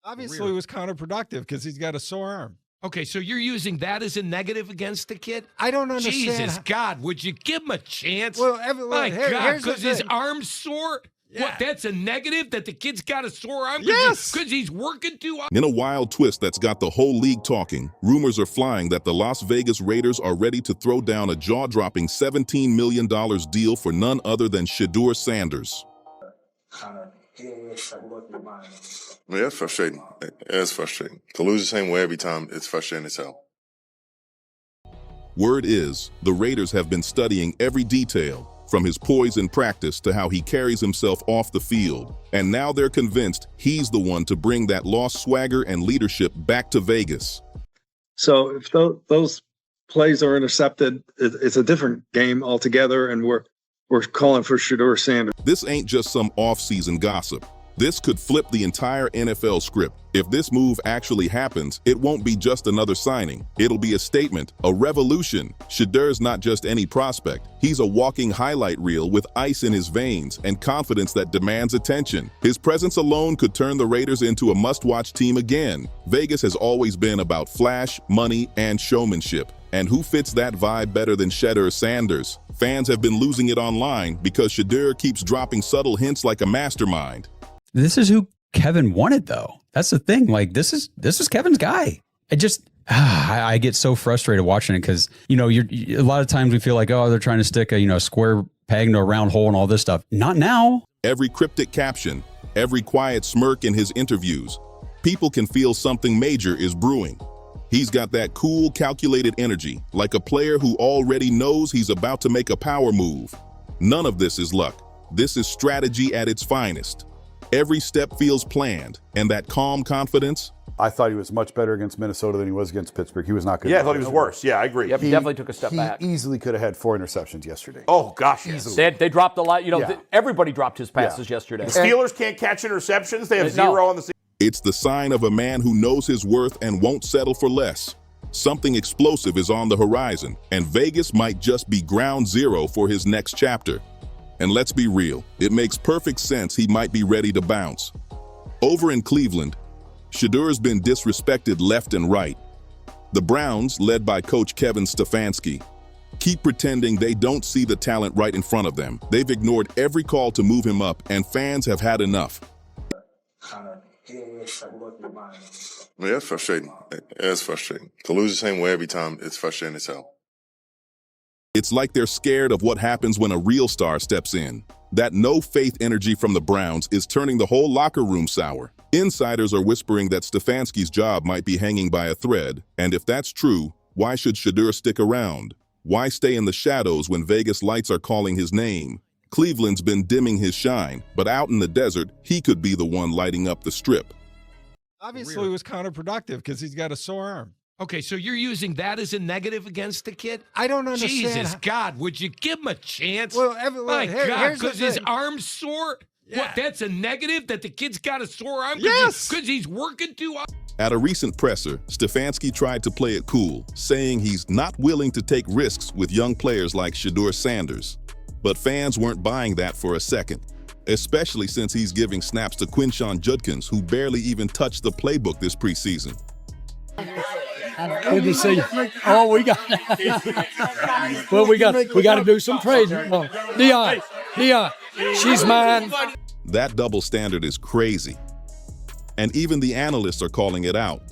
Obviously, it was counterproductive because he's got a sore arm. Okay, so you're using that as a negative against the kid? I don't understand. Jesus, God, would you give him a chance? Well, My God, because his thing. arm's sore? Yeah. What, that's a negative that the kid's got a sore arm? Yes. Because he's working too hard? In a wild twist that's got the whole league talking, rumors are flying that the Las Vegas Raiders are ready to throw down a jaw-dropping $17 million deal for none other than Shedeur Sanders. Yeah, it's frustrating. It's frustrating. To lose the same way every time, it's frustrating as hell. Word is, the Raiders have been studying every detail, from his poise in practice to how he carries himself off the field. And now they're convinced he's the one to bring that lost swagger and leadership back to Vegas. So if those plays are intercepted, it's a different game altogether, and we're calling for Shedeur Sanders. This ain't just some off-season gossip. This could flip the entire NFL script. If this move actually happens, it won't be just another signing. It'll be a statement, a revolution. Shedeur's not just any prospect. He's a walking highlight reel with ice in his veins and confidence that demands attention. His presence alone could turn the Raiders into a must-watch team again. Vegas has always been about flash, money, and showmanship. And who fits that vibe better than Shedeur Sanders? Fans have been losing it online because Shedeur keeps dropping subtle hints like a mastermind. This is who Kevin wanted, though. That's the thing. Like, this is Kevin's guy. I get so frustrated watching it because, a lot of times we feel like, oh, they're trying to stick a square peg into a round hole and all this stuff. Not now. Every cryptic caption, every quiet smirk in his interviews, people can feel something major is brewing. He's got that cool, calculated energy, like a player who already knows he's about to make a power move. None of this is luck. This is strategy at its finest. Every step feels planned, and that calm confidence. I thought he was much better against Minnesota than he was against Pittsburgh. He was not good. Yeah, I thought he was worse. Yeah, I agree. Yep, he definitely took a step back. He easily could have had 4 interceptions yesterday. Oh, gosh, easily. They dropped a lot. Everybody dropped his passes yesterday. The Steelers can't catch interceptions. They have 0 on the season. It's the sign of a man who knows his worth and won't settle for less. Something explosive is on the horizon, and Vegas might just be ground zero for his next chapter. And let's be real, it makes perfect sense he might be ready to bounce. Over in Cleveland, Shedeur's been disrespected left and right. The Browns, led by coach Kevin Stefanski, keep pretending they don't see the talent right in front of them. They've ignored every call to move him up, and fans have had enough. Yeah, it's frustrating. It's frustrating. To lose the same way every time, it's frustrating as hell. It's like they're scared of what happens when a real star steps in. That no-faith energy from the Browns is turning the whole locker room sour. Insiders are whispering that Stefanski's job might be hanging by a thread, and if that's true, why should Shedeur stick around? Why stay in the shadows when Vegas lights are calling his name? Cleveland's been dimming his shine, but out in the desert, he could be the one lighting up the strip. Obviously, it was counterproductive because he's got a sore arm. Okay, so you're using that as a negative against the kid? I don't understand. Jesus, God, would you give him a chance? Well, My God, because his thing. arm's sore? Yeah. What, that's a negative that the kid's got a sore arm? Yes. Because he's working too hard? At a recent presser, Stefanski tried to play it cool, saying he's not willing to take risks with young players like Shedeur Sanders. But fans weren't buying that for a second, especially since he's giving snaps to Quinshon Judkins, who barely even touched the playbook this preseason. Good to see you. Oh, we got. Well, we got to do some praising. Oh, Dion, she's mine. That double standard is crazy. And even the analysts are calling it out.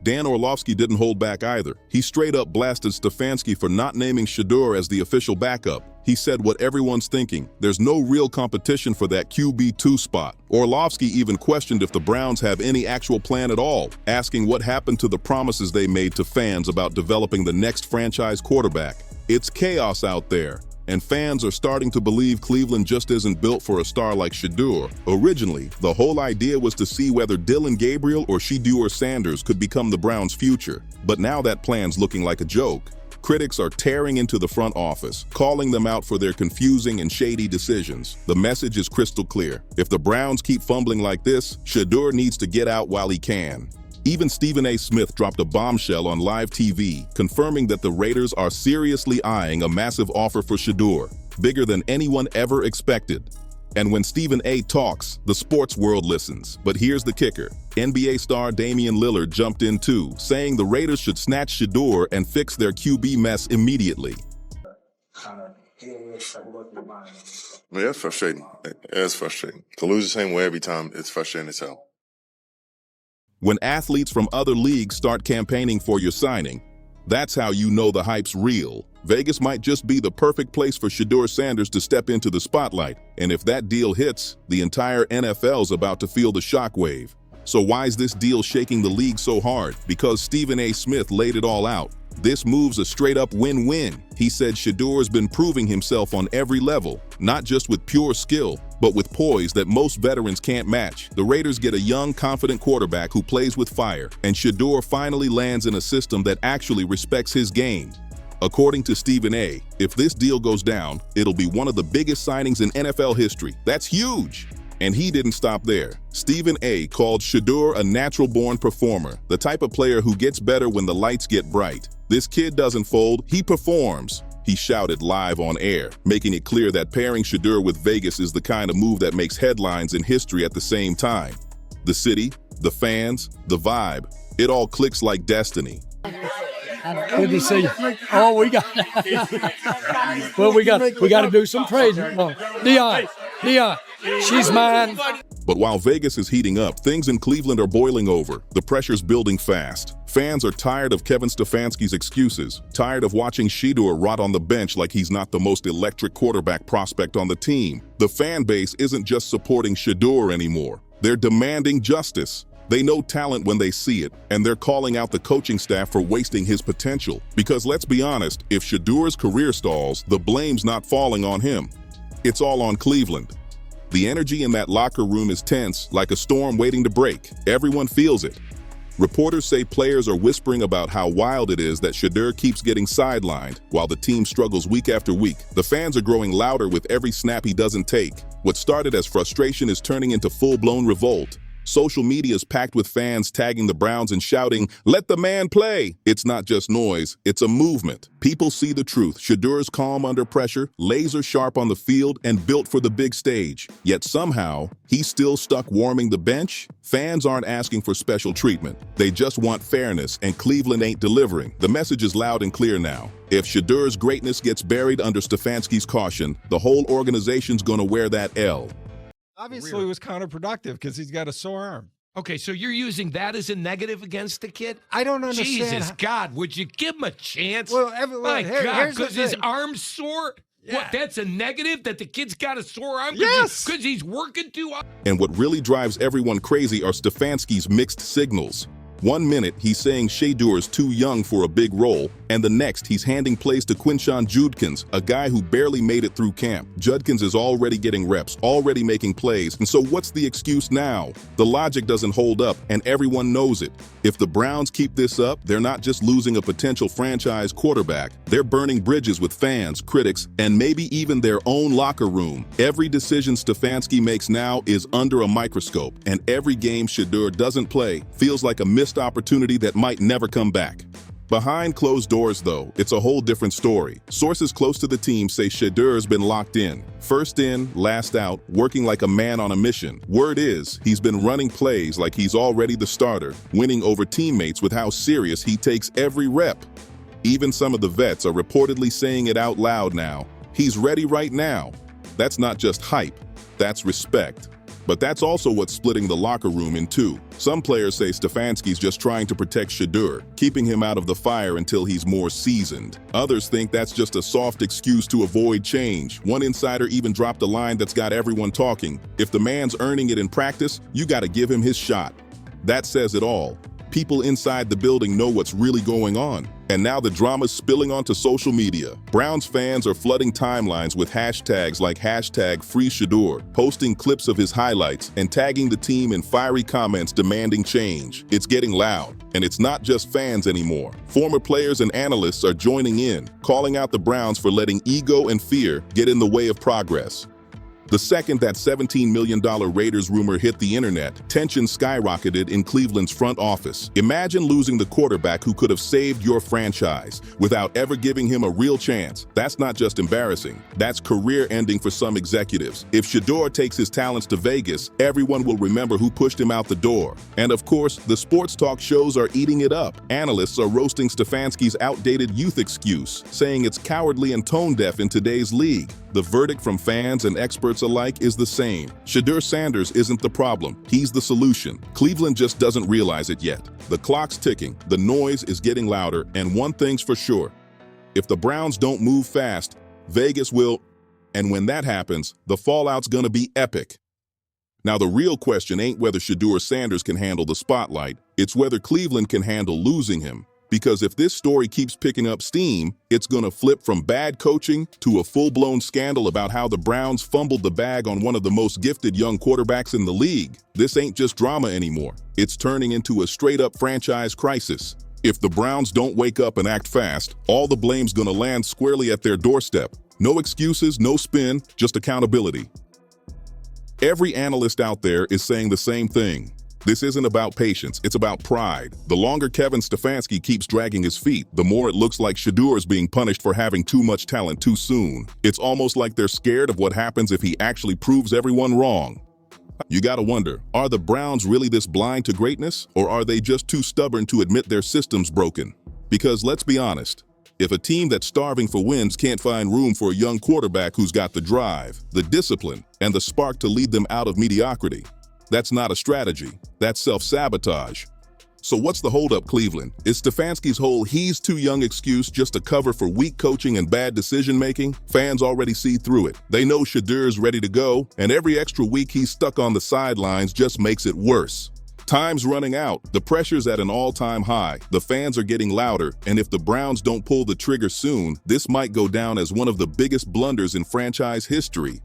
Dan Orlovsky didn't hold back either. He straight up blasted Stefanski for not naming Shedeur as the official backup. He said what everyone's thinking, there's no real competition for that QB2 spot. Orlovsky even questioned if the Browns have any actual plan at all, asking what happened to the promises they made to fans about developing the next franchise quarterback. It's chaos out there, and fans are starting to believe Cleveland just isn't built for a star like Shedeur. Originally, the whole idea was to see whether Dillon Gabriel or Shedeur Sanders could become the Browns' future. But now that plan's looking like a joke. Critics are tearing into the front office, calling them out for their confusing and shady decisions. The message is crystal clear. If the Browns keep fumbling like this, Shedeur needs to get out while he can. Even Stephen A. Smith dropped a bombshell on live TV, confirming that the Raiders are seriously eyeing a massive offer for Shedeur, bigger than anyone ever expected. And when Stephen A. talks, the sports world listens. But here's the kicker. NBA star Damian Lillard jumped in too, saying the Raiders should snatch Shedeur and fix their QB mess immediately. Yeah, it's frustrating. It's frustrating. To lose the same way every time, it's frustrating as hell. When athletes from other leagues start campaigning for your signing, that's how you know the hype's real. Vegas might just be the perfect place for Shedeur Sanders to step into the spotlight, and if that deal hits, the entire NFL's about to feel the shockwave. So why is this deal shaking the league so hard? Because Stephen A. Smith laid it all out. This move's a straight-up win-win. He said Shedeur's been proving himself on every level, not just with pure skill, but with poise that most veterans can't match. The Raiders get a young, confident quarterback who plays with fire, and Shedeur finally lands in a system that actually respects his game. According to Stephen A., if this deal goes down, it'll be one of the biggest signings in NFL history. That's huge! And he didn't stop there. Stephen A. called Shedeur a natural-born performer, the type of player who gets better when the lights get bright. This kid doesn't fold, he performs. He shouted live on air, making it clear that pairing Shedeur with Vegas is the kind of move that makes headlines in history at the same time. The city, the fans, the vibe, it all clicks like destiny. Good to see you. Oh, we got. Well, we got to do some praising. Dion, she's mine. But while Vegas is heating up, things in Cleveland are boiling over. The pressure's building fast. Fans are tired of Kevin Stefanski's excuses, tired of watching Shedeur rot on the bench like he's not the most electric quarterback prospect on the team. The fan base isn't just supporting Shedeur anymore. They're demanding justice. They know talent when they see it, and they're calling out the coaching staff for wasting his potential. Because let's be honest, if Shedeur's career stalls, the blame's not falling on him. It's all on Cleveland. The energy in that locker room is tense, like a storm waiting to break. Everyone feels it. Reporters say players are whispering about how wild it is that Shedeur keeps getting sidelined while the team struggles week after week. The fans are growing louder with every snap he doesn't take. What started as frustration is turning into full-blown revolt. Social media is packed with fans tagging the Browns and shouting, "Let the man play!" It's not just noise, it's a movement. People see the truth. Shedeur's calm under pressure, laser sharp on the field, and built for the big stage. Yet somehow, he's still stuck warming the bench. Fans aren't asking for special treatment. They just want fairness, and Cleveland ain't delivering. The message is loud and clear now. If Shedeur's greatness gets buried under Stefanski's caution, the whole organization's gonna wear that L. Obviously, it was counterproductive because he's got a sore arm. Okay, so you're using that as a negative against the kid? I don't understand. Jesus, God, would you give him a chance? Well, my God, here's the because his thing. arm's sore? Yeah. What, that's a negative, that the kid's got a sore arm? Yes! Because he's working too hard? And what really drives everyone crazy are Stefanski's mixed signals. One minute, he's saying Shedeur's too young for a big role, and the next, he's handing plays to Quinshon Judkins, a guy who barely made it through camp. Judkins is already getting reps, already making plays, and so what's the excuse now? The logic doesn't hold up, and everyone knows it. If the Browns keep this up, they're not just losing a potential franchise quarterback, they're burning bridges with fans, critics, and maybe even their own locker room. Every decision Stefanski makes now is under a microscope, and every game Shedeur doesn't play feels like a missed opportunity that might never come back. Behind closed doors, though, it's a whole different story. Sources close to the team say Shedeur's been locked in. First in, last out, working like a man on a mission. Word is, he's been running plays like he's already the starter, winning over teammates with how serious he takes every rep. Even some of the vets are reportedly saying it out loud now. He's ready right now. That's not just hype, that's respect. But that's also what's splitting the locker room in two. Some players say Stefanski's just trying to protect Shedeur, keeping him out of the fire until he's more seasoned. Others think that's just a soft excuse to avoid change. One insider even dropped a line that's got everyone talking. If the man's earning it in practice, you gotta give him his shot. That says it all. People inside the building know what's really going on. And now the drama's spilling onto social media. Browns fans are flooding timelines with hashtags like #FreeShedeur, posting clips of his highlights and tagging the team in fiery comments demanding change. It's getting loud, and it's not just fans anymore. Former players and analysts are joining in, calling out the Browns for letting ego and fear get in the way of progress. The second that $17 million Raiders rumor hit the internet, tension skyrocketed in Cleveland's front office. Imagine losing the quarterback who could have saved your franchise without ever giving him a real chance. That's not just embarrassing, that's career-ending for some executives. If Shedeur takes his talents to Vegas, everyone will remember who pushed him out the door. And of course, the sports talk shows are eating it up. Analysts are roasting Stefanski's outdated youth excuse, saying it's cowardly and tone-deaf in today's league. The verdict from fans and experts alike is the same. Shedeur Sanders isn't the problem, he's the solution. Cleveland just doesn't realize it yet. The clock's ticking, the noise is getting louder, and one thing's for sure. If the Browns don't move fast, Vegas will, and when that happens, the fallout's gonna be epic. Now the real question ain't whether Shedeur Sanders can handle the spotlight, it's whether Cleveland can handle losing him. Because if this story keeps picking up steam, it's gonna flip from bad coaching to a full-blown scandal about how the Browns fumbled the bag on one of the most gifted young quarterbacks in the league. This ain't just drama anymore. It's turning into a straight-up franchise crisis. If the Browns don't wake up and act fast, all the blame's gonna land squarely at their doorstep. No excuses, no spin, just accountability. Every analyst out there is saying the same thing. This isn't about patience, it's about pride. The longer Kevin Stefanski keeps dragging his feet, the more it looks like Shedeur is being punished for having too much talent too soon. It's almost like they're scared of what happens if he actually proves everyone wrong. You gotta wonder, are the Browns really this blind to greatness, or are they just too stubborn to admit their system's broken? Because let's be honest, if a team that's starving for wins can't find room for a young quarterback who's got the drive, the discipline, and the spark to lead them out of mediocrity, that's not a strategy, that's self-sabotage. So what's the holdup, Cleveland? Is Stefanski's whole "he's too young" excuse just a cover for weak coaching and bad decision-making? Fans already see through it. They know Shedeur's ready to go, and every extra week he's stuck on the sidelines just makes it worse. Time's running out, the pressure's at an all-time high, the fans are getting louder, and if the Browns don't pull the trigger soon, this might go down as one of the biggest blunders in franchise history.